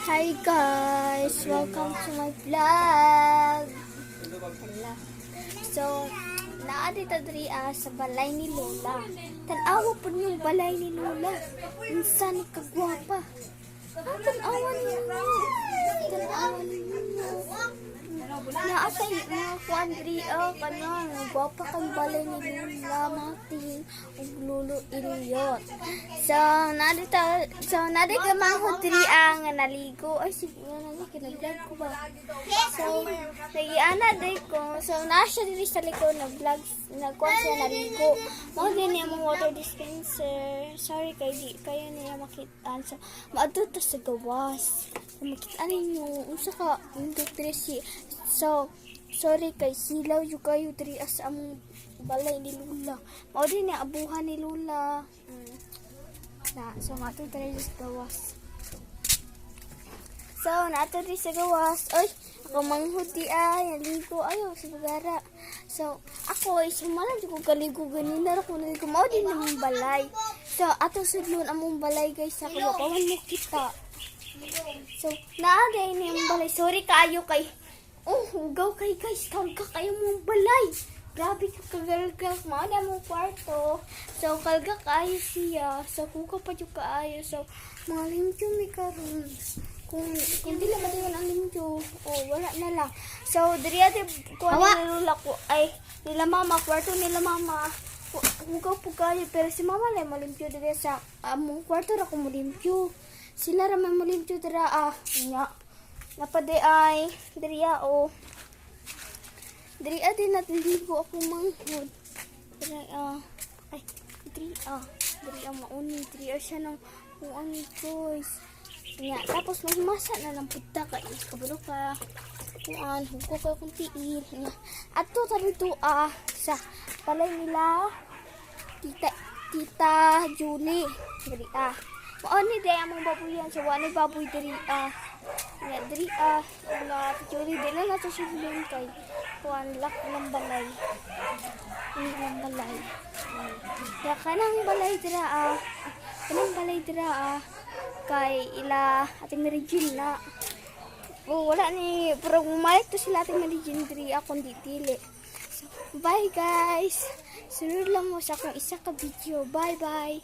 Hi guys! Welcome to my vlog! Hala. So, naadita diri sa balay ni Lola. Tanawa po yung balay ni Lola. Insan kagwapa. Tanawa ninyo. Tanawa ninyo. Naatay mga kuandri kanang gwapa kang balay ni Lola Mating ug Lolo Iliyot. So nadita mahod diri ang naligo ay sige nga kina-vlog ko ba. So nagiana day ko. So nasya diri sa likod na vlog nagkuan siya naligo. Mao din niya mong water dispenser. Sorry kay di kayo niya makita. So maadto ta sa gawas. Makita ninyo unsa ka diri si. So sorry kay silaw yung kayo diri as among balay ni Lola. Mao din niya abuhan ni Lola. So mato diri sa gawas. So nato diri sa gawas. Oy, ako manghudi ay naligo ayo sa bagara. So ako is humalan ko kaligo ganina ra ko naligo mao din among balay. So ato sudlon among balay guys sa kawawan mo kita. So naagay ni among balay. Sorry kaayo kay hugaw kay guys, kalga kayo mong balay. Grabe ka kagalga. Mauna mong kwarto. So, kalga kayo siya. So, hugaw pa yung kaayo. So, mga limtyo may karoon. Kung di lang madayon ang limtyo, wala na lang. So, diri ate, kuha ni Lola ko, ay, nila mama, kwarto nila mama. Hugaw po kayo. Pero si mama lang malimpyo diri sa among kwarto ra ko malimpyo. Sila ra man malimpyo dira, nga. Napade ay diriya diriya din natin ligo ako manghod diriya ay diriya mauni diriya siya ng ani guys nga tapos magmasa na ng puta kay kabalo ka kuan hugo ka kung tiil nga adto ta dito sa palay nila tita Julie diriya mauni day among baboy yan so wani baboy diriya nga diri nga Julie dili na to siya kay kuan lak ng balay. Ng balay. Ya kanang balay dira kanang balay dira kay ila ating Regina. Wala ni pero malik to sila ating Regina diri akong ditili. So, bye guys. Sunod lang mo sa akong isa ka video. Bye bye.